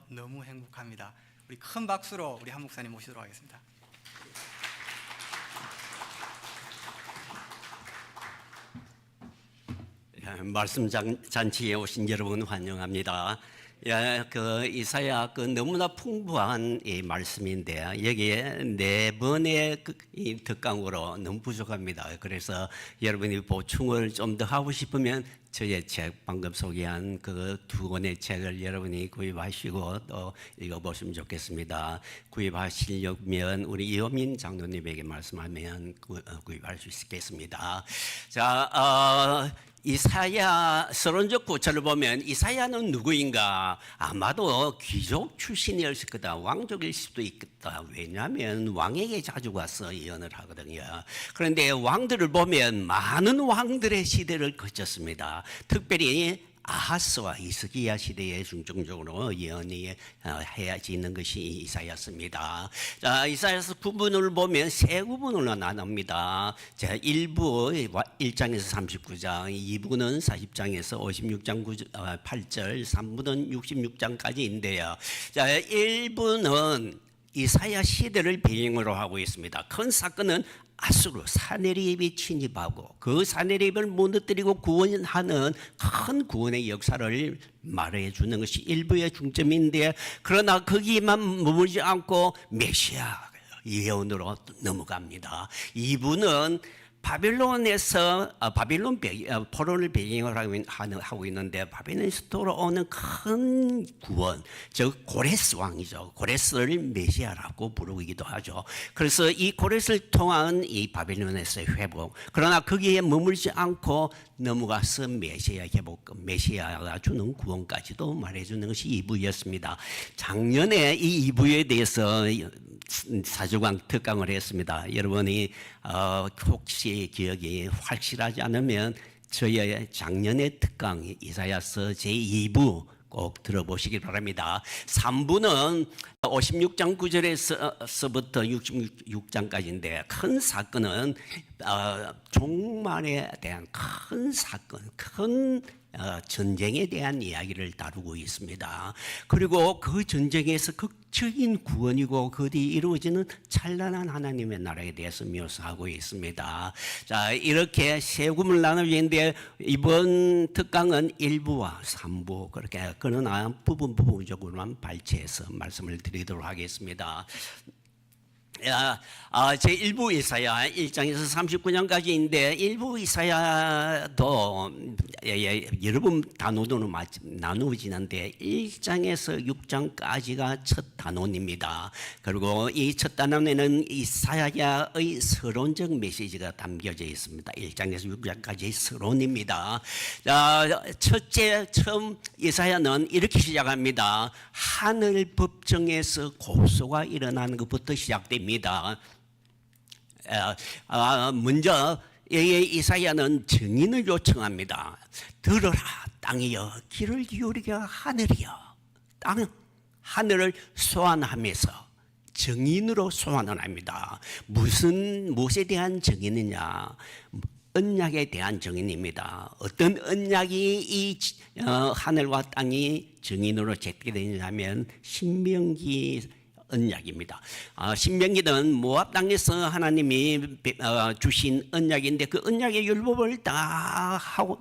너무 행복합니다. 우리 큰 박수로 우리 한 목사님 모시도록 하겠습니다. 말씀 잔치에 오신 여러분 환영합니다. 그 이사야 너무나 풍부한 이 말씀인데 여기에 네 번의 이 특강으로 너무 부족합니다. 그래서 여러분이 보충을 좀 더 하고 싶으면 저의 책 방금 소개한 그 두 권의 책을 여러분이 구입하시고 또 읽어보시면 좋겠습니다. 구입하시려면 우리 이호민 장로님에게 말씀하면 구입할 수 있겠습니다. 자, 이사야 서론적 구절을 보면 이사야는 누구인가? 아마도 귀족 출신이었을 거다. 왕족일 수도 있겠다. 왜냐하면 왕에게 자주 가서 예언을 하거든요. 그런데 왕들을 보면 많은 왕들의 시대를 거쳤습니다. 특별히 아하스와 히스기야 시대에 중점적으로 예언이 해야지는 것이 이사야서입니다. 자, 이사야서 구분을 보면 세 구분으로 나눕니다. 자, 1부 1장에서 39장, 2부는 40장에서 56장 8절, 3부는 66장까지인데요. 자, 1부는 이사야 시대를 배경으로 하고 있습니다. 큰 사건은 아수르 사네립이 침입하고 그 사네립을 무너뜨리고 구원하는 큰 구원의 역사를 말해 주는 것이 일부의 중점인데, 그러나 거기만 머물지 않고 메시아 예언으로 넘어갑니다. 2부는 바빌론에서 포로를 배경으로 하고 있는데 바빌론에서 돌아오는 큰 구원, 즉 고레스 왕이죠. 고레스를 메시아라고 부르기도 하죠. 그래서 이 고레스를 통한 이 바빌론에서의 회복, 그러나 거기에 머물지 않고 넘어가서 메시아 회복, 메시아가 주는 구원까지도 말해주는 것이 2부였습니다. 작년에 이 2부에 대해서 사주강 특강을 했습니다. 여러분이 혹시 기억이 확실하지 않으면 저의 작년의 특강 이사야서 제2부 꼭 들어보시기 바랍니다. 3부는 56장 9절에서부터 66장까지인데 큰 사건은 종말에 대한 큰 사건, 큰 전쟁에 대한 이야기를 다루고 있습니다. 그리고 그 전쟁에서 극적인 구원이고 그 뒤 이루어지는 찬란한 하나님의 나라에 대해서 묘사하고 있습니다. 자, 이렇게 세 구분을 나누는데 이번 특강은 1부와 3부 그렇게 그러나 부분적으로만 발췌해서 말씀을 드리도록 하겠습니다. 제1부 이사야 1장에서 39장까지인데 일부 이사야도 여러 번 단원으로 나누어지는데 1장에서 6장까지가 첫 단원입니다. 그리고 이 첫 단원에는 이사야의 서론적 메시지가 담겨져 있습니다. 1장에서 6장까지 서론입니다. 자, 처음 이사야는 이렇게 시작합니다. 하늘 법정에서 고소가 일어나는 것부터 시작됩니다. 먼저 이사야는 증인을 요청합니다. 들어라 땅이여, 귀를 기울이게 하늘이여. 하늘을 소환하면서 증인으로 소환을 합니다. 무엇에 대한 증인이냐? 언약에 대한 증인입니다. 어떤 언약이 이 하늘과 땅이 증인으로 제기되냐면 신명기 언약입니다. 신명기는 모압 땅에서 하나님이 주신 언약인데 그 언약의 율법을 다 하고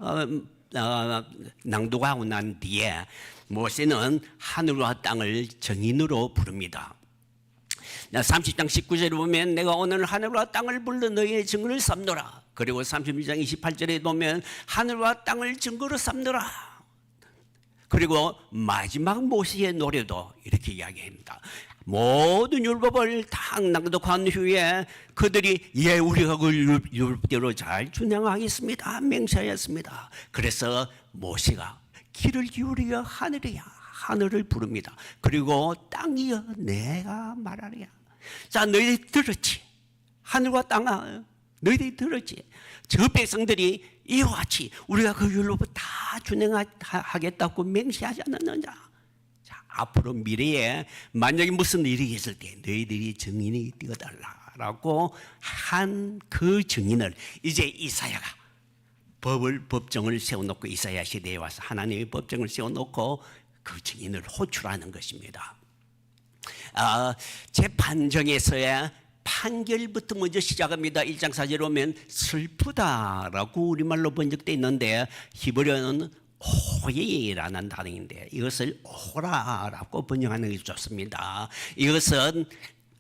낭독하고 난 뒤에 모세는 하늘과 땅을 증인으로 부릅니다. 30장 19절에 보면 내가 오늘 하늘과 땅을 불러 너희의 증거를 삼노라. 그리고 32장 28절에 보면 하늘과 땅을 증거로 삼노라. 그리고 마지막 모세의 노래도 이렇게 이야기합니다. 모든 율법을 다 낭독한 후에 그들이 우리가 그 율법대로 잘 준행하겠습니다 맹세하였습니다. 그래서 모세가 귀를 기울이어 하늘을 부릅니다. 그리고 땅이여 내가 말하랴. 자, 너희들이 들었지? 하늘과 땅아 너희들이 들었지? 저 백성들이 이와 같이 우리가 그 율법을 다 준행하겠다고 맹세하지 않았느냐? 앞으로 미래에 만약에 무슨 일이 있을 때 너희들이 증인이 되어달라라고 한 그 증인을 이제 이사야가 법정을 세워놓고 이사야 시대에 와서 하나님의 법정을 세워놓고 그 증인을 호출하는 것입니다. 재판정에서의 판결부터 먼저 시작합니다. 1장 4절에 보면 슬프다라고 우리말로 번역되어 있는데 히브리어는 호예라는 단어인데 이것을 호라라고 번역하는 게 좋습니다. 이것은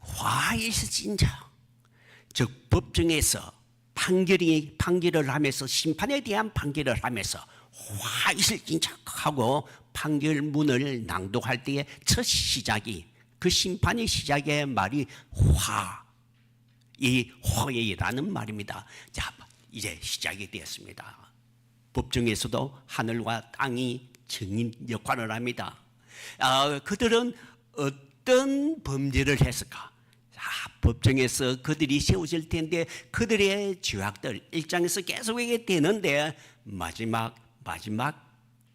화일진자, 즉 법정에서 판결을 하면서 심판에 대한 판결을 하면서 화일진자하고 판결문을 낭독할 때의 첫 시작이 그 심판의 시작의 말이 이 화예라는 말입니다. 자, 이제 시작이 되었습니다. 법정에서도 하늘과 땅이 증인 역할을 합니다. 그들은 어떤 범죄를 했을까? 법정에서 그들이 세워질 텐데 그들의 죄악들 1장에서 계속 얘기되는데 마지막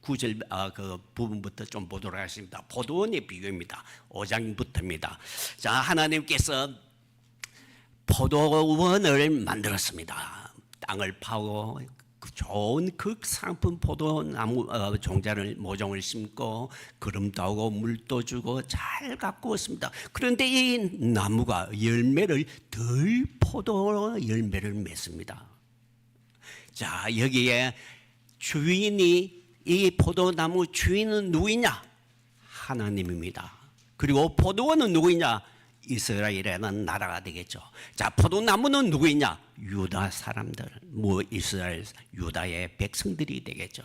9절 그 부분부터 좀 보도록 하겠습니다. 포도원의 비유입니다. 5장부터입니다. 자, 하나님께서 포도원을 만들었습니다. 땅을 파고 좋은 극상품 포도나무 종자를 모종을 심고 거름도 하고 물도 주고 잘 가꾸었습니다. 그런데 이 나무가 열매를 덜 포도 열매를 맺습니다. 자, 여기에 주인이 이 포도나무 주인은 누구냐? 하나님입니다. 그리고 포도원은 누구냐? 이스라엘이라는 나라가 되겠죠. 자, 포도나무는 누구냐? 유다 사람들, 이스라엘 유다의 백성들이 되겠죠.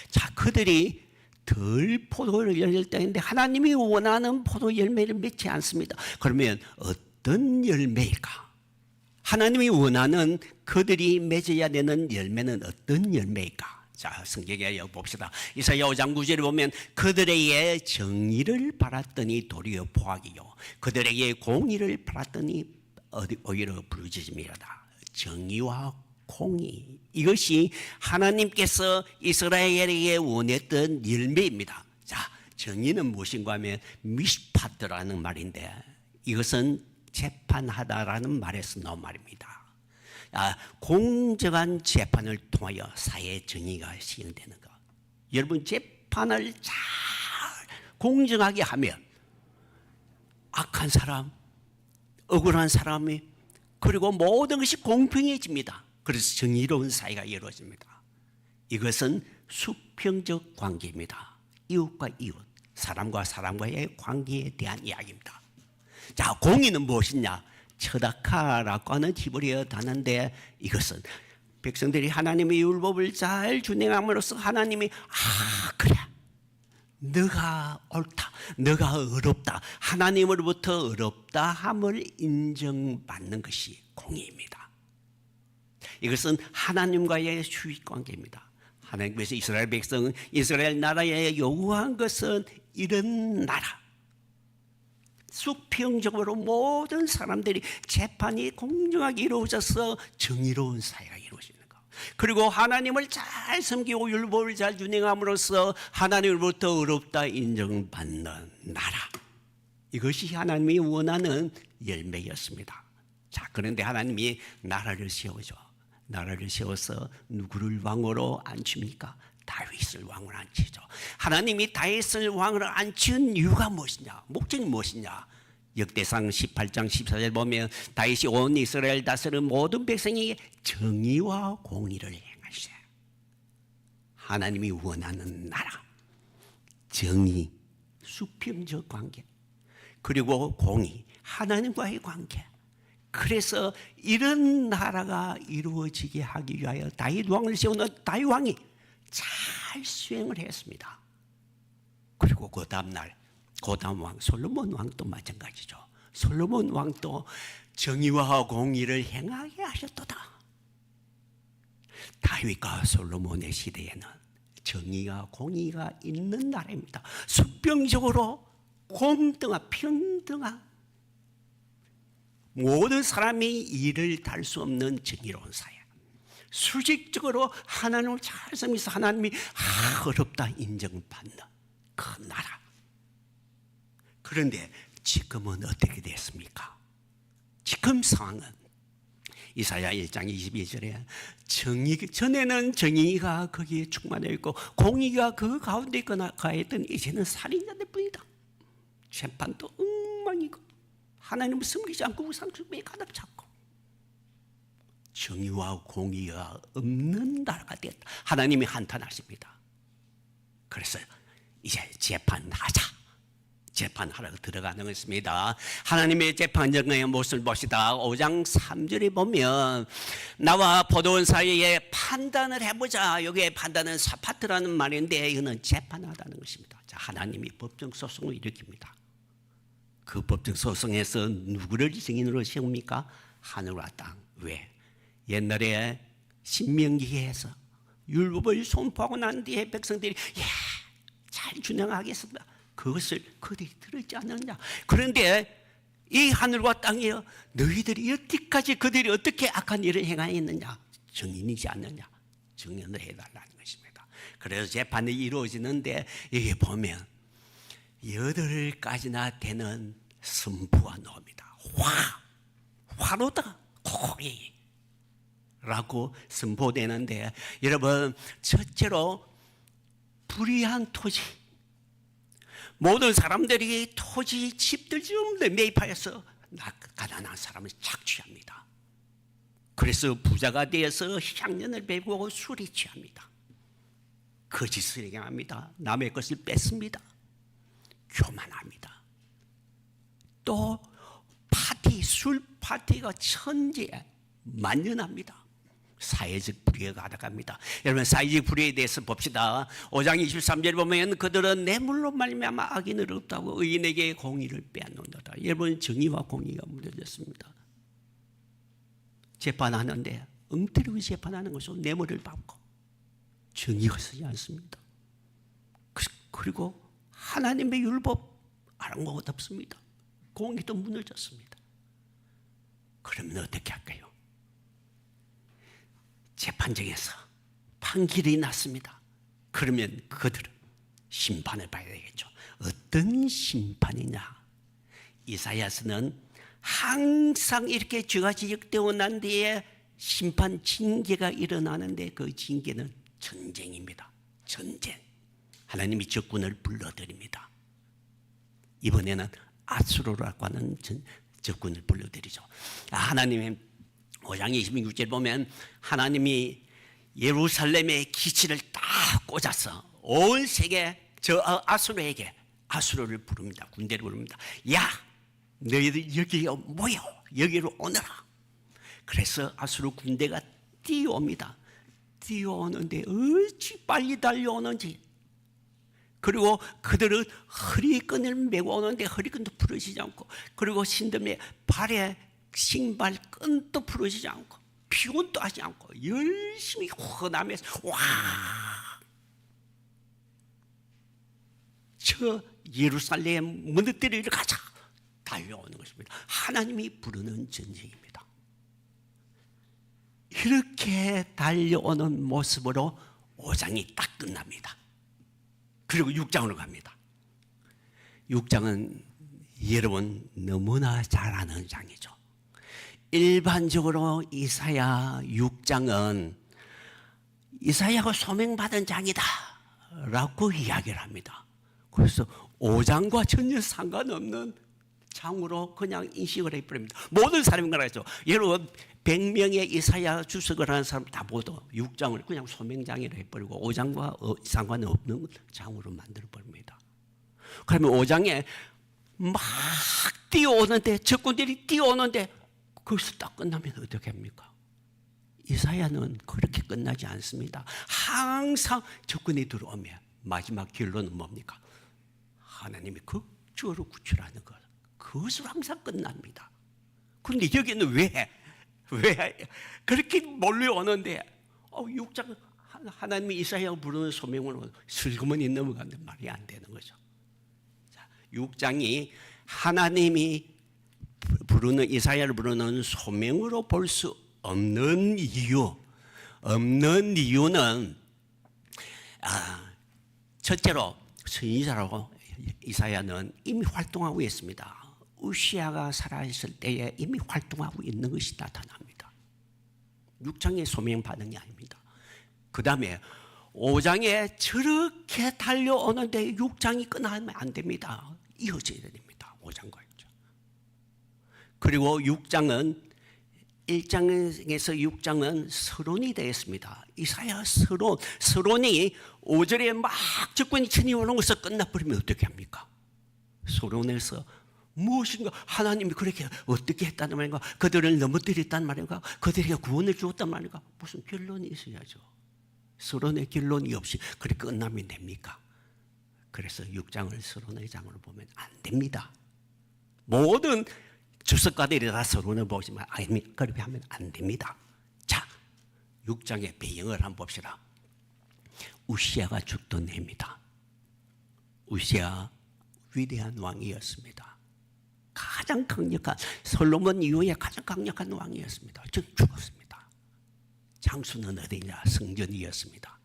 자, 그들이 덜 포도를 열릴 때인데 하나님이 원하는 포도 열매를 맺지 않습니다. 그러면 어떤 열매일까? 하나님이 원하는 그들이 맺어야 되는 열매는 어떤 열매일까? 자, 성경에 봅시다. 이사야 5장 9절에 보면 그들에게 정의를 바랐더니 도리어 포악이요 그들에게 공의를 바랐더니 오히려 부르짖음이로다. 정의와 공의, 이것이 하나님께서 이스라엘에게 원했던 열매입니다. 자, 정의는 무엇인가 하면 미슈파트라는 말인데 이것은 재판하다라는 말에서 나온 말입니다. 공정한 재판을 통하여 사회 정의가 시행되는 것. 여러분, 재판을 잘 공정하게 하면 악한 사람, 억울한 사람이 그리고 모든 것이 공평해집니다. 그래서 정의로운 사회가 이루어집니다. 이것은 수평적 관계입니다. 이웃과 이웃, 사람과 사람과의 관계에 대한 이야기입니다. 자, 공의는 무엇이냐? 처다카라고 하는 히브리어 단어인데 이것은 백성들이 하나님의 율법을 잘 준행함으로써 하나님이 그래 너가 옳다, 너가 의롭다, 하나님으로부터 의롭다 함을 인정받는 것이 공의입니다. 이것은 하나님과의 수익관계입니다. 하나님께서 이스라엘 백성은 이스라엘 나라에 요구한 것은 이런 나라, 수평적으로 모든 사람들이 재판이 공정하게 이루어져서 정의로운 사회가 이루어지는 것. 그리고 하나님을 잘 섬기고 율법을 잘 준행함으로써 하나님으로부터 의롭다 인정받는 나라. 이것이 하나님이 원하는 열매였습니다. 자, 그런데 하나님이 나라를 세우죠. 나라를 세워서 누구를 왕으로 앉힙니까? 다윗을 왕으로 앉히죠. 하나님이 다윗을 왕으로 앉힌 이유가 무엇이냐? 목적이 무엇이냐? 역대상 18장 14절 보면 다윗이 온 이스라엘 다스리는 모든 백성에게 정의와 공의를 행하시되 하나님이 원하는 나라, 정의, 수평적 관계, 그리고 공의, 하나님과의 관계. 그래서 이런 나라가 이루어지게 하기 위하여 다윗 왕을 세우는 다윗 왕이 잘 수행을 했습니다. 그리고 그 다음날 그 다음 왕 솔로몬 왕도 마찬가지죠. 솔로몬 왕도 정의와 공의를 행하게 하셨도다. 다윗과 솔로몬의 시대에는 정의와 공의가 있는 나라입니다. 수평적으로 공정한 평등한 모든 사람이 일을 달 수 없는 정의로운 사회. 수직적으로 하나님을 잘 섬기면서 하나님이 어렵다 인정받는 그 나라. 그런데 지금은 어떻게 됐습니까? 지금 상황은 이사야 1장 22절에 전에는 정의가 거기에 충만해 있고 공의가 그 가운데 거하였던 이제는 살인자들 뿐이다. 재판도 엉망이고 하나님을 섬기지 않고 우상숭배에 가득 찼고 정의와 공의가 없는 나라가 됐다. 하나님이 한탄하십니다. 그래서 이제 재판하러 들어가는 것입니다. 하나님의 재판정의 모습을 봅시다. 5장 3절에 보면 나와 포도원 사이에 판단을 해보자. 여기에 판단은 사파트라는 말인데 이거는 재판하다는 것입니다. 자, 하나님이 법정 소송을 일으킵니다. 그 법정 소송에서 누구를 증인으로 세웁니까? 하늘과 땅. 왜? 옛날에 신명기에서 율법을 선포하고 난 뒤에 백성들이 잘 준행하겠습니다. 그것을 그들이 들었지 않느냐. 그런데 이 하늘과 땅이여 너희들이 여태까지 그들이 어떻게 악한 일을 행하였느냐. 증인이지 않느냐. 증언을 해달라는 것입니다. 그래서 재판이 이루어지는데 여기 보면 8가지나 되는 선포가 나옵니다. 화로다 고이 라고 선포되는데 여러분 첫째로 불의한 토지, 모든 사람들이 토지 집들 좀 매입하여서 가난한 사람을 착취합니다. 그래서 부자가 되어서 향년을 배우고 술이 취합니다. 거짓을 행합니다. 남의 것을 뺏습니다. 교만합니다. 또 술 파티가 천재만연합니다. 사회적 불의가 가득합니다. 여러분 사회적 불의에 대해서 봅시다. 5장 23절에 보면 그들은 뇌물로 말미암아 악인을 없다고 의인에게 공의를 빼앗는다. 여러분 정의와 공의가 무너졌습니다. 재판하는데 엉터리로 재판하는 것으로 뇌물을 받고 정의가 서지 않습니다. 그리고 하나님의 율법 아랑곳 없습니다. 공의도 무너졌습니다. 그러면 어떻게 할까요? 재판정에서 판결이 났습니다. 그러면 그들은 심판을 봐야 되겠죠. 어떤 심판이냐? 이사야서는 항상 이렇게 죄가 지적되고 난 뒤에 심판 징계가 일어나는데 그 징계는 전쟁입니다. 전쟁. 하나님이 적군을 불러들입니다. 이번에는 아수르라고 하는 적군을 불러들이죠. 하나님의 5장 26절 보면 하나님이 예루살렘의 기치를 딱 꽂아서 온 세계 저 아수르를 부릅니다. 군대를 부릅니다. 야, 너희들 여기 모여, 여기로 오너라. 그래서 아수르 군대가 뛰어옵니다. 뛰어오는데 어찌 빨리 달려오는지. 그리고 그들은 허리끈을 메고 오는데 허리끈도 부러지지 않고, 그리고 신들의 발에 신발끈도 부러지지 않고, 피곤도 하지 않고 열심히 호남에서 저 예루살렘 무너뜨리러 가자 달려오는 것입니다. 하나님이 부르는 전쟁입니다. 이렇게 달려오는 모습으로 5장이 딱 끝납니다. 그리고 6장으로 갑니다. 6장은 여러분 너무나 잘 아는 장이죠. 일반적으로 이사야 6장은 이사야가 소명받은 장이다 라고 이야기를 합니다. 그래서 5장과 전혀 상관없는 장으로 그냥 인식을 해버립니다. 모든 사람이 그러죠. 여러분 100명의 이사야 주석을 하는 사람 다 보도 6장을 그냥 소명장이라 해버리고 5장과 상관없는 장으로 만들어버립니다. 그러면 5장에 막 뛰어오는데, 적군들이 뛰어오는데 거기서 딱 끝나면 어떻게 합니까? 이사야는 그렇게 끝나지 않습니다. 항상 적군이 들어오면 마지막 결론은 뭡니까? 하나님이 극적으로 구출하는 것, 그것으로 항상 끝납니다. 그런데 여기는 왜 그렇게 몰려오는데 6장 하나님이 이사야가 부르는 소명으로 슬그머니 넘어가는 말이 안 되는 거죠. 6장이 하나님이 부르는 이사야를 부르는 소명으로 볼 수 없는 이유는 첫째로 선지자라고 이사야는 이미 활동하고 있습니다. 우시아가 살아있을 때에 이미 활동하고 있는 것이 나타납니다. 6장의 소명 반응이 아닙니다. 그 다음에 5장에 저렇게 달려오는데 6장이 끝나면 안 됩니다. 이어져야 됩니다. 5장과 6장. 그리고 6장은 1장에서 6장은 서론이 되었습니다. 이사야 서론이 5절에 막 적군이 천이 오는 것을 끝나버리면 어떻게 합니까? 서론에서 무엇인가 하나님이 그렇게 어떻게 했다는 말인가, 그들을 넘어뜨렸다는 말인가, 그들에게 구원을 주었단 말인가, 무슨 결론이 있어야죠. 서론의 결론이 없이 그렇게 끝나면 됩니까? 그래서 6장을 서론의 장으로 보면 안 됩니다. 모든 주석가들이 다 서론을 보지만 그렇게 하면 안 됩니다. 자, 6장의 배경을 한번 봅시다. 우시아가 죽던 해입니다. 우시아 위대한 왕이었습니다. 가장 강력한, 솔로몬 이후에 가장 강력한 왕이었습니다. 전 죽었습니다. 장수는 어디냐? 성전이었습니다.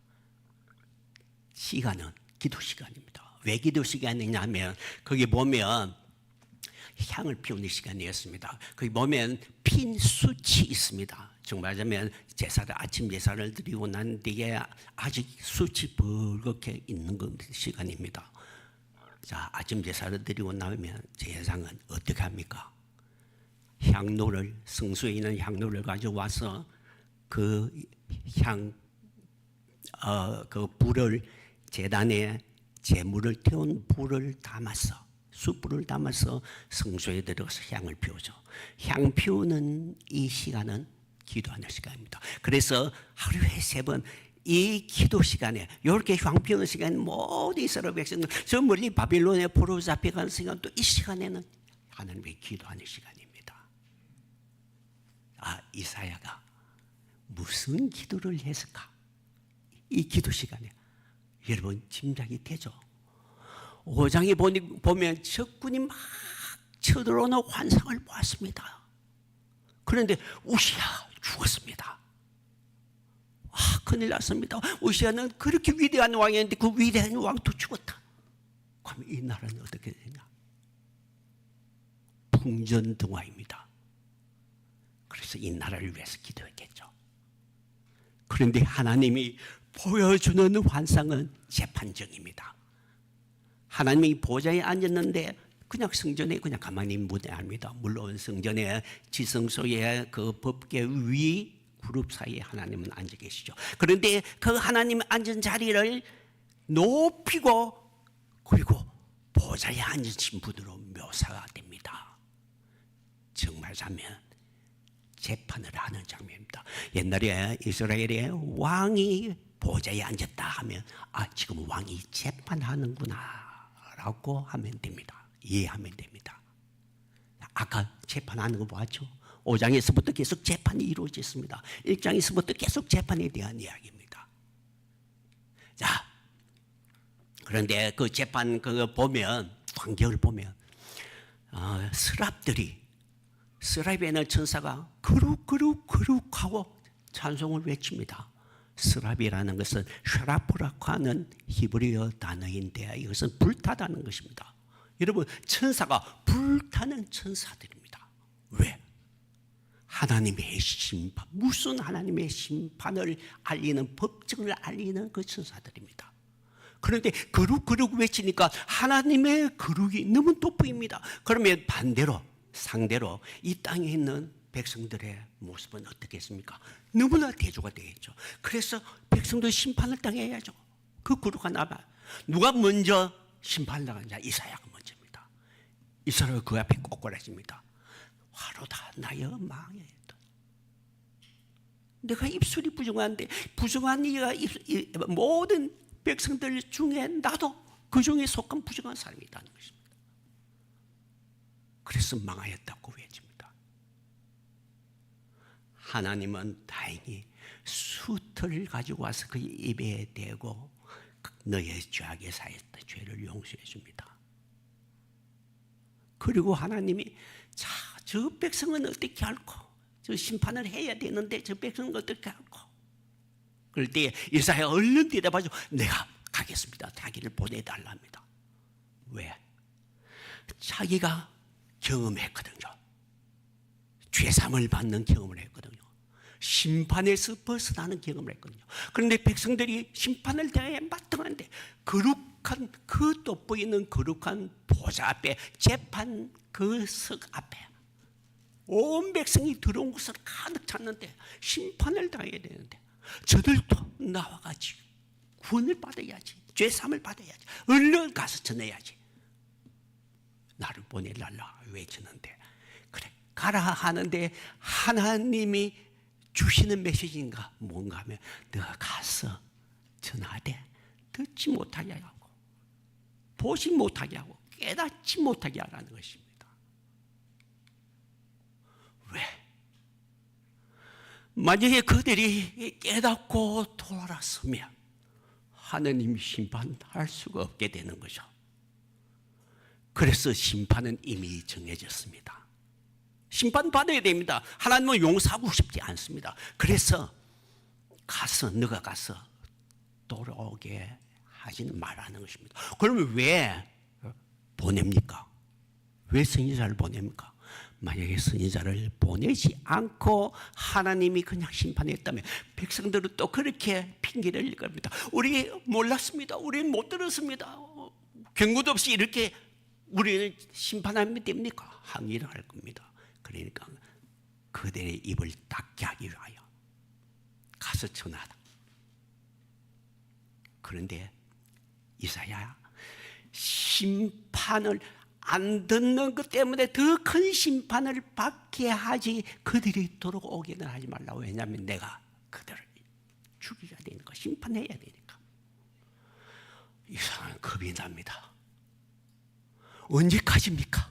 시간은 기도 시간입니다. 왜 기도 시간이냐 하면 거기 보면 향을 피우는 시간이었습니다. 거기 보면 핀 숯이 있습니다. 정말 하자면 아침 제사를 드리고 난 뒤에 아직 숯이 벌겋게 있는 시간입니다. 자, 아침 제사를 드리고 나면 제사장은 어떻게 합니까? 향로를, 성소에 있는 향로를 가져와서 그 불을, 제단에 제물을 태운 불을 담아서, 숯불을 담아서 성소에 들어가서 향을 피우죠. 향 피우는 이 시간은 기도하는 시간입니다. 그래서 하루에 3번 이 기도 시간에, 이렇게 향 피우는 시간에 모든 이스라엘 백성들 저 멀리 바빌론에 포로 잡혀가는 시간, 또 이 시간에는 하나님께 기도하는 시간입니다. 아, 이사야가 무슨 기도를 했을까? 이 기도 시간에 여러분 짐작이 되죠? 5장에 보면 적군이 막 쳐들어오는 환상을 보았습니다. 그런데 우시아 죽었습니다. 큰일 났습니다. 우시아는 그렇게 위대한 왕이었는데 그 위대한 왕도 죽었다. 그럼 이 나라는 어떻게 되냐? 풍전등화입니다. 그래서 이 나라를 위해서 기도했겠죠. 그런데 하나님이 보여주는 환상은 재판정입니다. 하나님이 보좌에 앉았는데 그냥 성전에 그냥 가만히 무대합니다. 물론 성전의 지성소의 그 법계 위 그룹 사이에 하나님은 앉아 계시죠. 그런데 그 하나님 앉은 자리를 높이고 그리고 보좌에 앉으신 분으로 묘사가 됩니다. 정말 자면 재판을 하는 장면입니다. 옛날에 이스라엘의 왕이 보좌에 앉았다 하면 지금 왕이 재판하는구나 라고 하면 됩니다. 이해하면 됩니다. 아까 재판하는 거 보았죠? 5장에서부터 계속 재판이 이루어졌습니다. 1장에서부터 계속 재판에 대한 이야기입니다. 자, 그런데 그 재판 그거 보면, 광경을 보면 스랍에는 천사가 거룩하고 찬송을 외칩니다. 스랍이라는 것은 샤라프라고 하는 히브리어 단어인데 이것은 불타다는 것입니다. 여러분, 천사가 불타는 천사들입니다. 왜? 하나님의 심판, 무슨 하나님의 심판을 알리는, 법정을 알리는 그 천사들입니다. 그런데 거룩 외치니까 하나님의 거룩이 너무 돋보입니다. 그러면 반대로, 상대로 이 땅에 있는 백성들의 모습은 어떻겠습니까? 너무나 대조가 되겠죠. 그래서 백성들 심판을 당해야죠. 그 거룩한 나라. 누가 먼저 심판을 당하냐? 이사야가 먼저입니다. 이사야가 그 앞에 꼬꾸라집니다. 화로다 나여 망해. 내가 입술이 부정한데 부정한 이가 모든 백성들 중에 나도 그 중에 속한 부정한 사람이 있다는 것입니다. 그래서 망하였다고 외칩니다. 하나님은 다행히 숯을 가지고 와서 그 입에 대고 너의 죄악에 사했던 죄를 용서해 줍니다. 그리고 하나님이 저 백성은 어떻게 할까? 저 심판을 해야 되는데 저 백성은 어떻게 할까? 그럴 때 이사야 얼른 대답하죠. 내가 가겠습니다. 자기를 보내달랍니다. 왜? 자기가 경험했거든요. 죄삼을 받는 경험을 했거든요. 심판에서 벗어나는 경험을 했거든요. 그런데 백성들이 심판을 대하여 마땅한데 거룩한 그 돋보이는 거룩한 보좌 앞에 재판 그 석 앞에 온 백성이 들어온 곳을 가득 찼는데 심판을 당해야 되는데 저들도 나와가지고 구원을 받아야지, 죄사함을 받아야지, 얼른 가서 전해야지. 나를 보내달라 외치는데 그래 가라 하는데 하나님이 주시는 메시지인가 뭔가 하면 너가 가서 전하되 듣지 못하게 하고 보지 못하게 하고 깨닫지 못하게 하라는 것입니다. 왜? 만약에 그들이 깨닫고 돌아서면 하나님이 심판할 수가 없게 되는 거죠. 그래서 심판은 이미 정해졌습니다. 심판받아야 됩니다. 하나님은 용서하고 싶지 않습니다. 그래서 너가 가서 돌아오게 하지는 말라는 것입니다. 그러면 왜 보냅니까? 왜 선지자를 보냅니까? 만약에 선지자를 보내지 않고 하나님이 그냥 심판했다면 백성들은 또 그렇게 핑계를 낼 겁니다. 우리 몰랐습니다. 우리 못 들었습니다. 경고도 없이 이렇게 우리는 심판하면 됩니까? 항의를 할 겁니다. 그러니까 그들의 입을 닫게 하기 위하여 가서 전하다. 그런데 이사야 심판을 안 듣는 것 때문에 더 큰 심판을 받게 하지 그들이 돌아오기는 하지 말라고. 왜냐하면 내가 그들을 죽여야 되니까, 심판해야 되니까. 이 사람은 겁이 납니다. 언제까지입니까?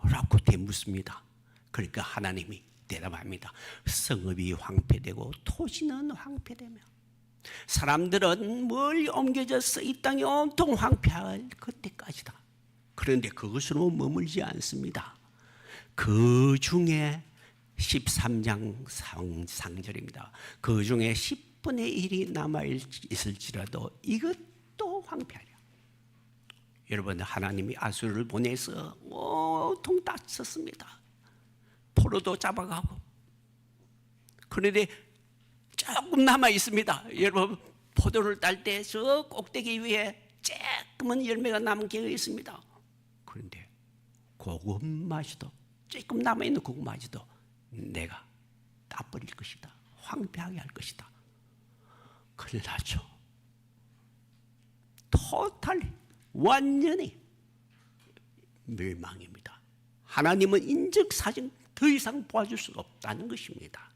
라고 되묻습니다. 그러니까 하나님이 대답합니다. 성읍이 황폐되고 토지는 황폐되며 사람들은 멀리 옮겨져서 이 땅이 온통 황폐할 그때까지다. 그런데 그것으로 머물지 않습니다. 그 중에 13장 상절입니다. 그 중에 10분의 1이 남아있을지라도 이것도 황폐하랴. 여러분, 하나님이 아수르를 보내서 온통 다 썼습니다. 포로도 잡아가고. 그런데 조금 남아 있습니다. 여러분, 포도를 딸 때 저 꼭대기 위에 조금은 열매가 남은 게 있습니다. 그런데 그것마저도, 조금 남아있는 그것마저도 내가 따버릴 것이다. 황폐하게 할 것이다. 큰일 나죠. 토탈리, 완전히 멸망입니다. 하나님은 인적사정 더 이상 보아줄 수가 없다는 것입니다.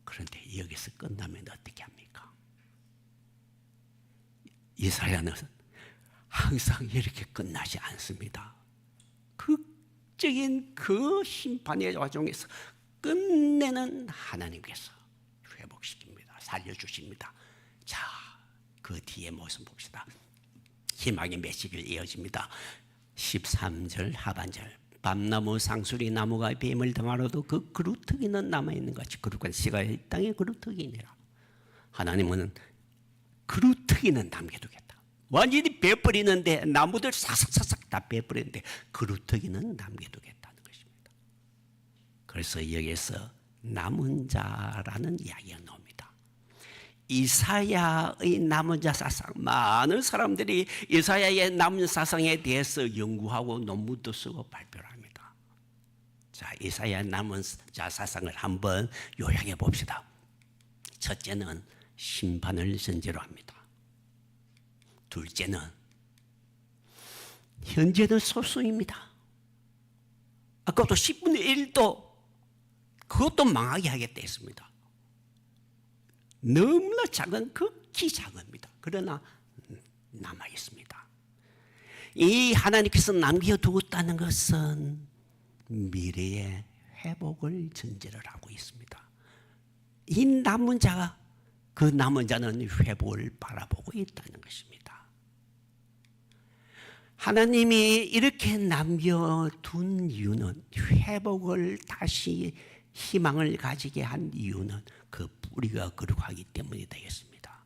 그런데 여기서 끝나면 어떻게 합니까? 이사야는 항상 이렇게 끝나지 않습니다. 극적인 그 심판의 과정에서 끝내는 하나님께서 회복시킵니다. 살려주십니다. 자, 그 뒤에 모습 봅시다. 희망의 메시지를 이어집니다. 13절 하반절. 밤나무 상수리 나무가 뱀을 당하러도 그 그루터기는 남아있는 같이 거룩한 씨가 이 땅에 그루터기니라. 하나님은 그루터기는 남겨두겠다. 완전히 베어버리는데, 나무들 싹싹싹싹 다 베어버리는데 그루터기는 남겨두겠다는 것입니다. 그래서 여기에서 남은 자라는 이야기가 나옵니다. 이사야의 남은 자 사상, 많은 사람들이 이사야의 남은 사상에 대해서 연구하고 논문도 쓰고 발표를 합니다. 자, 이사야 남은 자 사상을 한번 요약해 봅시다. 첫째는 심판을 전제로 합니다. 둘째는 현재는 소수입니다. 아까도 10분의 1도 그것도 망하게 하겠다 했습니다. 너무나 작은, 극히 작습니다. 그러나 남아 있습니다. 이 하나님께서 남겨두었다는 것은 미래의 회복을 전제를 하고 있습니다. 이 남은 자가, 그 남은 자는 회복을 바라보고 있다는 것입니다. 하나님이 이렇게 남겨둔 이유는, 회복을 다시 희망을 가지게 한 이유는 그 뿌리가 거룩하기 때문이 되겠습니다.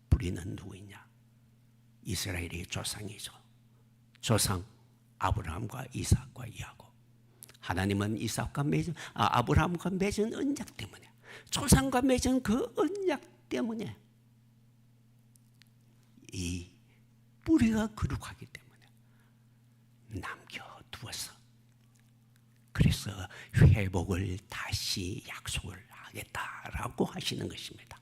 뿌리는 누구이냐? 이스라엘의 조상이죠. 조상 아브라함과 이삭과 야곱. 하나님은 이삭과 맺은 아브라함과 맺은 언약 때문에, 조상과 맺은 그 언약 때문에 이 뿌리가 거룩하기 때문에 남겨두어서, 그래서 회복을 다시 약속을 하겠다라고 하시는 것입니다.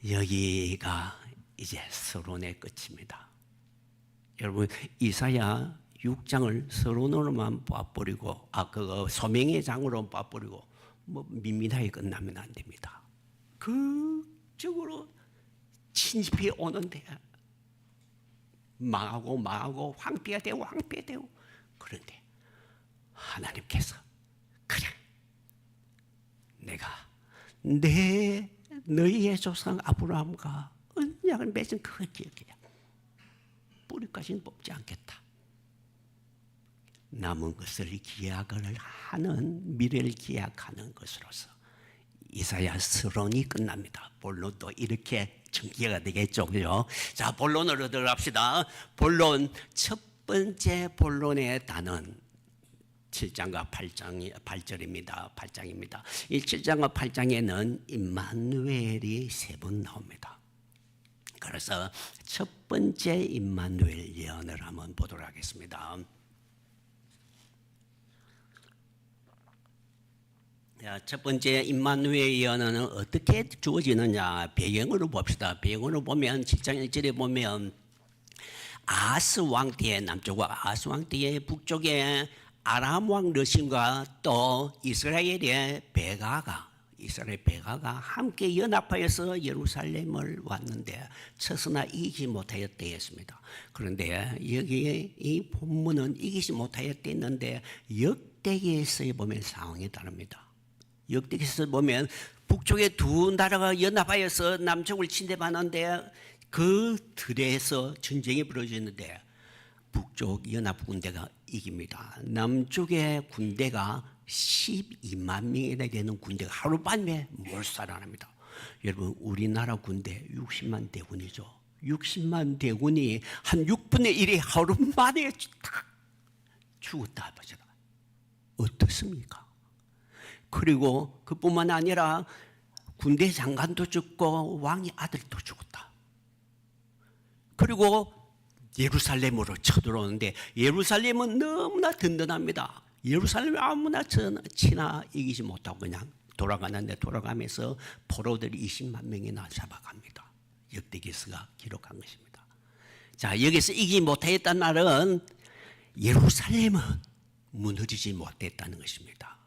여기가 이제 서론의 끝입니다. 여러분, 이사야 6장을 서론으로만 봐버리고 그거 소명의 장으로 봐버리고 뭐 밋밋하게 끝나면 안 됩니다. 극적으로 침입이 오는데 망하고 황폐가 되고 그런데 하나님께서 그래, 내가 너희의 조상 아브라함과 언약을 맺은 그걸 기억해. 뿌리까지는 뽑지 않겠다. 남은 것을 기약을 하는, 미래를 기약하는 것으로서 이사야 서론이 끝납니다. 본론도 이렇게 전개가 되겠죠. 그죠? 자, 본론으로 들어갑시다. 본론, 첫 번째 본론의 단어는 7장과 8절입니다. 8장입니다. 이 7장과 8장에는 임마누엘이 3번 나옵니다. 그래서 첫 번째 임마누엘 예언을 한번 보도록 하겠습니다. 첫 번째 임마누엘 예언은 어떻게 주어지느냐, 배경으로 봅시다. 배경으로 보면 7장 1절에 보면 아하스 왕 때에 남쪽과 아하스 왕 때에 북쪽에 아람 왕 르신과 또 이스라엘 베가가 함께 연합하여서 예루살렘을 왔는데 처서나 이기지 못하였다 했습니다. 그런데 여기 이 본문은 이기지 못하였다 했는데 역대기에서 보면 상황이 다릅니다. 역대기에서 보면 북쪽에 두 나라가 연합하여서 남쪽을 침대하는데 그 들에서 전쟁이 벌어지는데 북쪽 연합 군대가 이깁니다. 남쪽의 군대가 12만 명이나 되는 군대가 하루밤에 몰살합니다. 여러분, 우리나라 군대 60만 대군이죠. 60만 대군이 한 6분의 1이 하루 만에 딱 죽었다 하잖아. 어떻습니까? 그리고 그뿐만 아니라 군대 장관도 죽고 왕의 아들도 죽었다. 그리고 예루살렘으로 쳐들어오는데 예루살렘은 너무나 든든합니다. 예루살렘이 아무나 치나 이기지 못하고 그냥 돌아가는데 돌아가면서 포로들이 20만 명이나 잡아갑니다. 역대기서가 기록한 것입니다. 자, 여기서 이기지 못했다는 말은 예루살렘은 무너지지 못했다는 것입니다.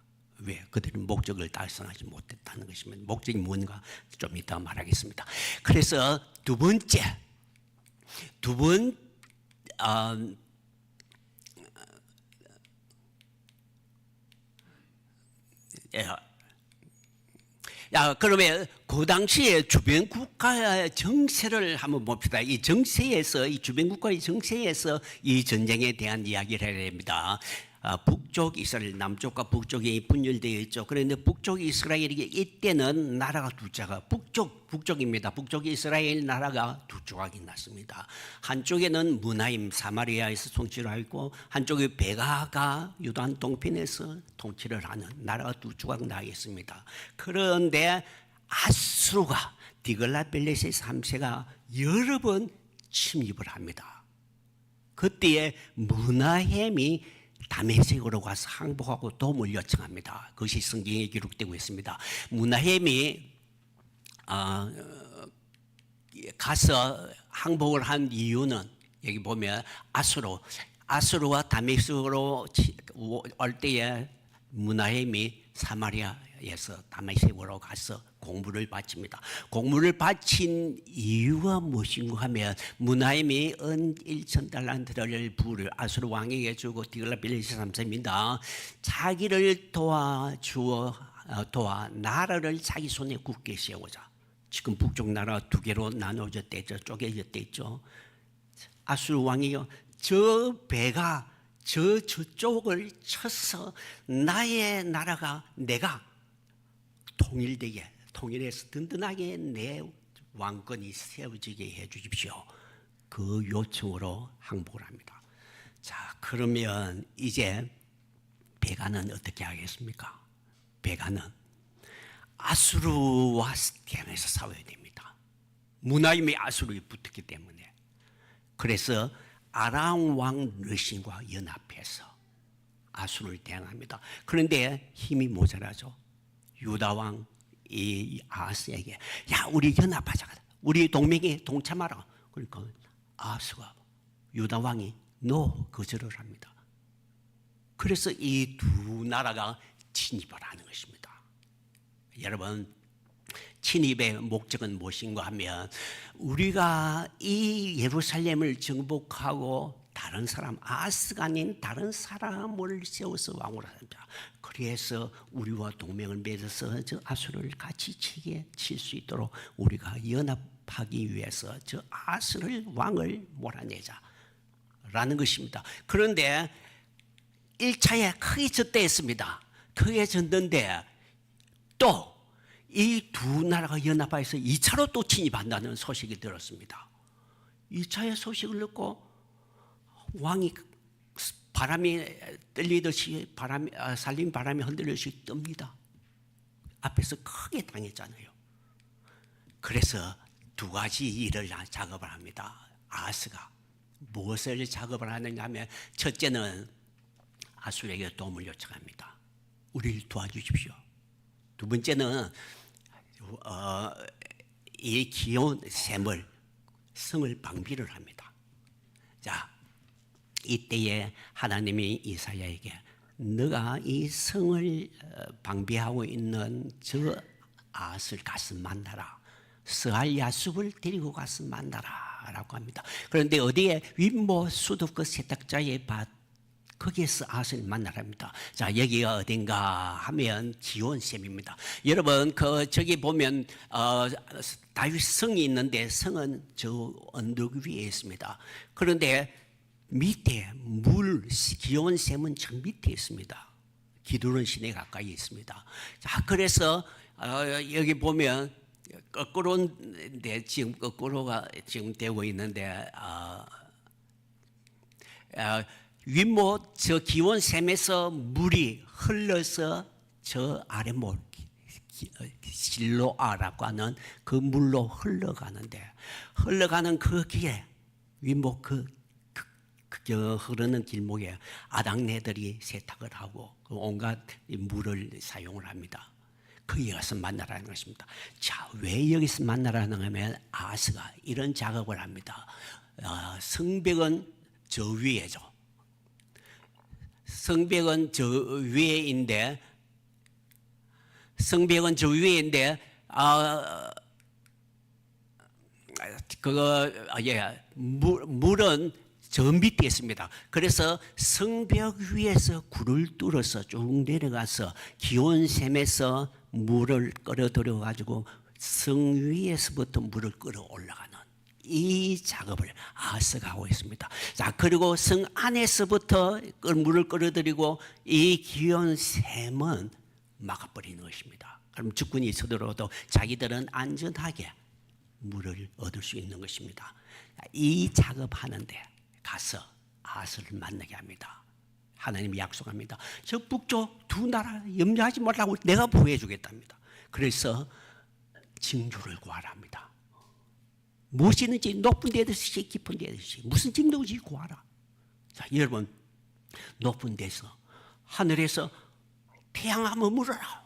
왜? 그들은 목적을 달성하지 못했다는 것입니다. 목적이 뭔가 좀 이따 말하겠습니다. 그래서 두 번째 그러면 그 당시에 주변 국가의 정세를 한번 봅시다. 이 정세에서, 이 주변 국가의 정세에서 이 전쟁에 대한 이야기를 해야 됩니다. 북쪽 이스라엘, 남쪽과 북쪽이 분열되어 있죠. 그런데 북쪽 이스라엘이 이때는 나라가 두 자가 북쪽입니다. 북쪽 이스라엘 나라가 두 조각이 났습니다. 한쪽에는 무나임 사마리아에서 통치를 하고 한쪽에 베가가 유단 동편에서 통치를 하는 나라가 두 조각 나 있습니다. 그런데 아수르가 디글라벨레세 3세가 여러 번 침입을 합니다. 그때에 무나햄이 다메섹으로 가서 항복하고 도움을 요청합니다. 그것이 성경에 기록되고 있습니다. 무나햄이 가서 항복을 한 이유는 여기 보면 아수르와 다메섹으로 올 때에 무나햄이 사마리아에서 다메섹으로 가서 공물을 바칩니다. 공물을 바친 이유가 무엇인가 하면 무나임이 은 1,000달란트를 아수르 왕에게 주고 디글라벨레세 3세입니다. 자기를 도와 나라를 자기 손에 굳게 세우자. 지금 북쪽 나라 두 개로 나눠졌대 있죠. 쪼개졌대 있죠. 아수르 왕이요, 저 배가 저쪽을 쳐서 나의 나라가 내가 통일해서 든든하게 내 왕권이 세워지게 해 주십시오. 그 요청으로 항복을 합니다. 자, 그러면 이제 베가는 어떻게 하겠습니까? 베가는 아수르와 대항해서 싸워야 됩니다. 문하임이 아수르에 붙었기 때문에. 그래서 아람 왕 르신과 연합해서 아수르를 대항합니다. 그런데 힘이 모자라죠. 유다 왕 이 아하스에게 야 우리 연합하자. 우리 동맹에 동참하라. 그러니까 아하스가 유다 왕이 거절을 합니다. 그래서 이 두 나라가 침입을 하는 것입니다. 여러분 침입의 목적은 무엇인가 하면 우리가 이 예루살렘을 정복하고 다른 사람 아하스가 아닌 다른 사람을 세워서 왕으로 한다. 그래서 우리와 동맹을 맺어서 저 아수르를 같이 칠 수 있도록 우리가 연합하기 위해서 저 아하스를 왕을 몰아내자라는 것입니다. 그런데 1차에 크게 졌대했습니다. 크게 졌는데 또 이 두 나라가 연합해서 2차로 또 침입한다는 소식이 들었습니다. 2차의 소식을 듣고 왕이 바람이 떨리듯이 살림 바람이 흔들듯이 뜹니다. 앞에서 크게 당했잖아요. 그래서 두 가지 일을 작업을 합니다. 아하스가 무엇을 작업을 하느냐 하면 첫째는 아수르에게 도움을 요청합니다. 우리를 도와주십시오. 두 번째는 이 기온 샘을 성을 방비를 합니다. 자, 이때에 하나님이 이사야에게 너가 이 성을 방비하고 있는 저 아하스를 가서 만나라. 스알 야숲을 데리고 가서 만나라 라고 합니다. 그런데 어디에 윗모 수도 그 세탁자의 밭 거기에서 아하스를 만나랍니다. 자, 여기가 어딘가 하면 기온샘입니다. 여러분 저기 보면 다윗 성이 있는데 성은 저 언덕 위에 있습니다. 그런데 밑에 기온샘은 저 밑에 있습니다. 기드론 시내 가까이 있습니다. 자, 그래서 여기 보면 거꾸로인데 지금 거꾸로가 지금 되고 있는데 윗모 저 기온샘에서 물이 흘러서 저 아래모 실로아라고 하는 그 물로 흘러가는 그 길에 윗모 흐르는 길목에 아낙네들이 세탁을 하고 온갖 물을 사용을 합니다. 거기 가서 만나라는 것입니다. 자, 왜 여기서 만나라는 하면 아하스가 이런 작업을 합니다. 성벽은 저 위에죠. 성벽은 저 위에인데 물은 저 밑에 있습니다. 그래서 성벽 위에서 굴을 뚫어서 쭉 내려가서 기온샘에서 물을 끌어들여 가지고 성 위에서부터 물을 끌어 올라가는 이 작업을 아하스가 하고 있습니다. 자, 그리고 성 안에서부터 물을 끌어들이고 이 기온샘은 막아버리는 것입니다. 그럼 적군이 서들어도 자기들은 안전하게 물을 얻을 수 있는 것입니다. 이 작업하는데 가서 아하스를 만나게 합니다. 하나님이 약속합니다. 저 북쪽 두 나라 염려하지 말라고 내가 보호해 주겠답니다. 그래서 징조를 구하라 합니다. 무엇이든지 높은 데든지 깊은 데든지 무슨 징조든지 구하라. 자, 여러분 높은 데서 하늘에서 태양아 머무르라.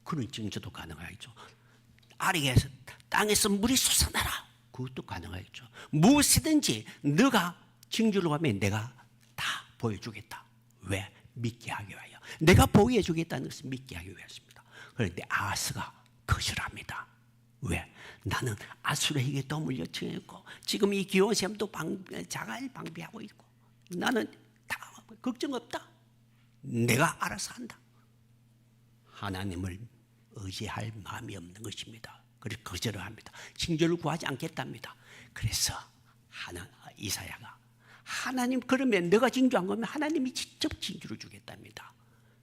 그런 징조도 가능하죠. 아래에서 땅에서 물이 솟아나라. 그것도 가능하죠. 무엇이든지 너가 징조를 하면 내가 다 보여주겠다. 왜? 믿게 하기 위하여. 내가 보호해 주겠다는 것을 믿게 하기 위해서입니다. 그런데 아하스가 거절합니다. 왜? 나는 아수르에게 도움을 요청했고 지금 이 기온샘도 자갈 방비하고 있고 나는 다 걱정 없다. 내가 알아서 한다. 하나님을 의지할 마음이 없는 것입니다. 그래서 거절을 합니다. 징조를 구하지 않겠답니다. 그래서 이사야가 하나님 그러면 너가 징조한 거면 하나님이 직접 징조를 주겠답니다.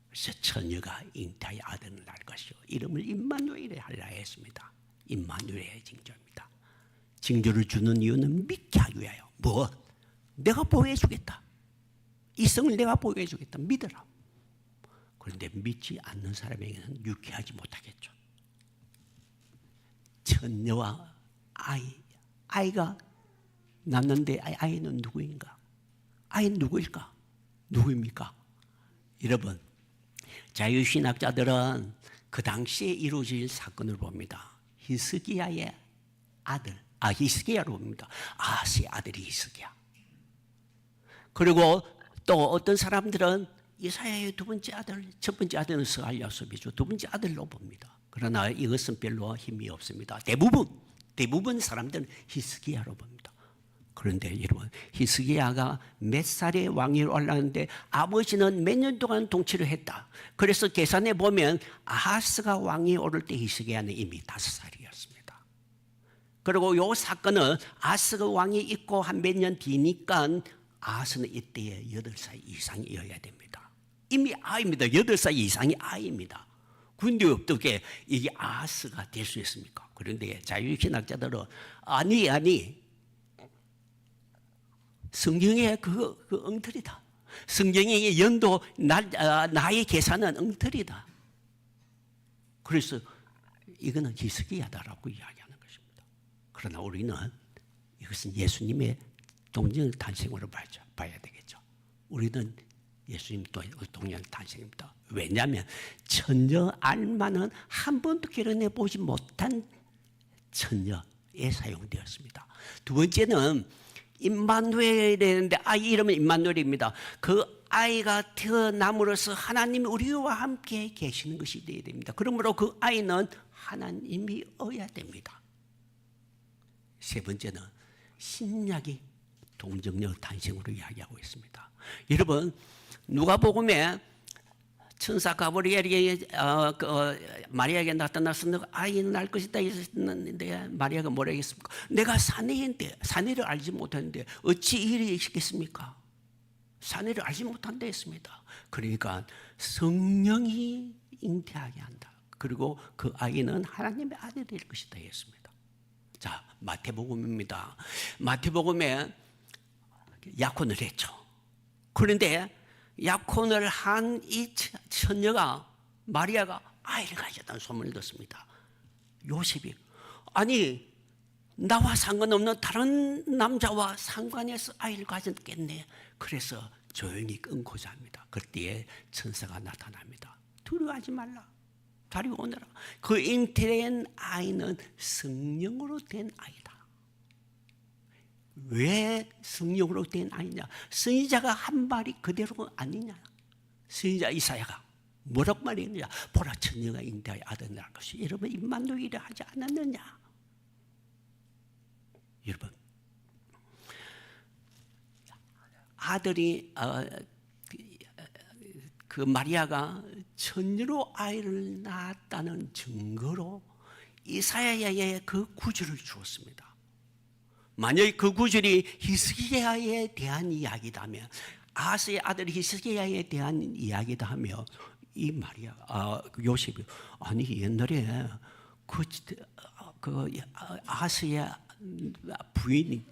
그래서 처녀가 잉태의 아들을 낳을 것이요 이름을 임마누엘에 하리라 했습니다. 임마누엘의 징조입니다. 징조를 주는 이유는 믿게 하기 위하여. 내가 보호해 주겠다. 이 성을 내가 보호해 주겠다. 믿어라. 그런데 믿지 않는 사람에게는 유쾌하지 못하겠죠. 처녀와 아이가 낳는데 아이는 누구인가? 아이는 누구일까? 누구입니까? 여러분, 자유신학자들은 그 당시에 이루어질 사건을 봅니다. 히스기야의 아들, 히스기야로 봅니다. 아스의 아들이 히스기야. 그리고 또 어떤 사람들은 이사야의 두 번째 아들, 첫 번째 아들은 스알랴sob이죠. 두 번째 아들로 봅니다. 그러나 이것은 별로 힘이 없습니다. 대부분 사람들은 히스기야로 봅니다. 그런데 여러분, 히스기야가 몇 살에 왕위에 올랐는데 아버지는 몇 년 동안 통치를 했다. 그래서 계산해 보면 아하스가 왕위에 오를 때 히스기야는 이미 5살이었습니다. 그리고 이 사건은 아하스가 왕이 있고 한 몇 년 뒤니까 아하스는 이때에 8살 이상이어야 됩니다. 이미 아이입니다. 8살 이상이 아이입니다. 근데 어떻게 이게 아하스가 될 수 있습니까? 그런데 자유신학자들은 아니 성경의 그 엉터리다. 성경의 연도 나의 계산은 엉터리다. 그래서 이거는 히스기야다라고 이야기하는 것입니다. 그러나 우리는 이것은 예수님의 동정 탄생으로 봐야 되겠죠. 우리는 예수님 동정 탄생입니다. 왜냐하면 처녀 알마는 한 번도 결혼해 보지 못한 처녀에 사용되었습니다. 두 번째는 임마누엘이라는데 아이 이름은 임마누엘입니다. 그 아이가 태어남으로써 하나님이 우리와 함께 계시는 것이 되어야 됩니다. 그러므로 그 아이는 하나님이어야 됩니다. 세 번째는 신약이 동정녀 탄생으로 이야기하고 있습니다. 여러분, 누가복음에 천사 가브리엘이 마리아에게 나타나서 너가 아이는 낳을 것이다 했는데 마리아가 뭐라 했습니까? 내가 사내인데 사내를 알지 못하는데 어찌 일이 있겠습니까? 사내를 알지 못한다 했습니다. 그러니까 성령이 잉태하게 한다. 그리고 그 아이는 하나님의 아들이 될 것이다 했습니다. 자, 마태복음입니다. 마태복음에 약혼을 했죠. 그런데 약혼을 한 이 처녀가 마리아가 아이를 가졌다는 소문을 듣습니다. 요셉이 아니 나와 상관없는 다른 남자와 상관해서 아이를 가졌겠네. 그래서 조용히 끊고자 합니다. 그때에 천사가 나타납니다. 두려워하지 말라. 다리고 오너라. 그 잉태된 아이는 성령으로 된 아이다. 왜 성령으로 된 아이냐? 선지자가 한 말이 그대로 아니냐? 선지자 이사야가 뭐라고 말했느냐? 보라 처녀가 잉태하여 아들 낳을 것이 여러분 임마누엘이라 하지 않았느냐? 여러분 아들이 그 마리아가 처녀로 아이를 낳았다는 증거로 이사야의 그 구절을 주었습니다. 만약 그 구절이 히스기야에 대한 이야기다면 아하스의 아들 히스기야에 대한 이야기다 하며 이 마리아 요셉이 아니 옛날에 그 아하스의 부인이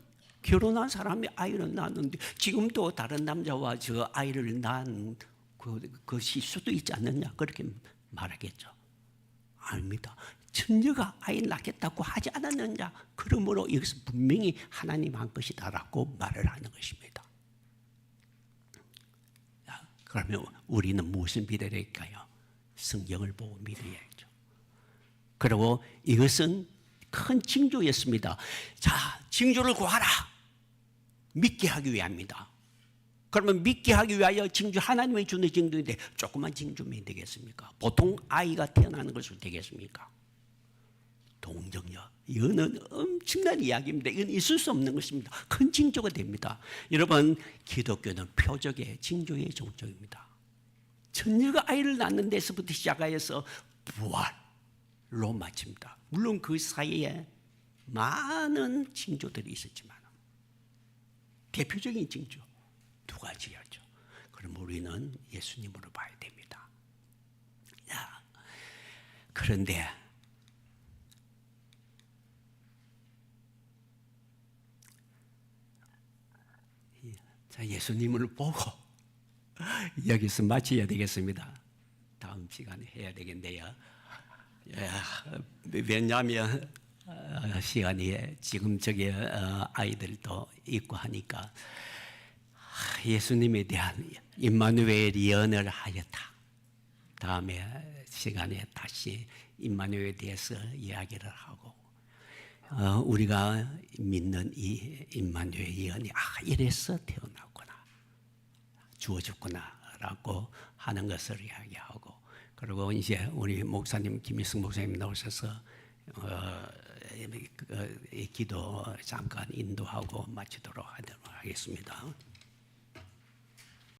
결혼한 사람이 아이를 낳았는데 지금도 다른 남자와 저 아이를 낳은 그것이 수도 있지 않느냐 그렇게 말하겠죠. 아닙니다. 처녀가 아이 낳겠다고 하지 않았느냐. 그러므로 이것은 분명히 하나님 한 것이다라고 말을 하는 것입니다. 그러면 우리는 무엇을 믿어야 될까요? 성경을 보고 믿어야죠. 그리고 이것은 큰 징조였습니다. 자, 징조를 구하라. 믿게 하기 위함입니다. 그러면 믿게 하기 위하여 징조 하나님의 주는 징조인데 조그만 징조면 되겠습니까? 보통 아이가 태어나는 것으로 되겠습니까? 동정녀. 이거는 엄청난 이야기입니다. 이건 있을 수 없는 것입니다. 큰 징조가 됩니다. 여러분, 기독교는 표적의 징조의 종족입니다. 처녀가 아이를 낳는 데서부터 시작하여서 부활로 마칩니다. 물론 그 사이에 많은 징조들이 있었지만 대표적인 징조 두 가지였죠. 그럼 우리는 예수님으로 봐야 됩니다. 그런데 자, 예수님을 보고 여기서 마쳐야 되겠습니다. 다음 시간에 해야 되겠네요. 왜냐하면 시간이 지금 저기 아이들도 있고 하니까 예수님에 대한 임마누엘 예언을 하였다. 다음에 시간에 다시 임마누엘에 대해서 이야기를 하고 우리가 믿는 이 임마누엘 예언이 이래서 태어났구나, 주어졌구나라고 하는 것을 이야기하고, 그리고 이제 우리 목사님 김일승 목사님 나오셔서 기도 잠깐 인도하고 마치도록 하겠습니다.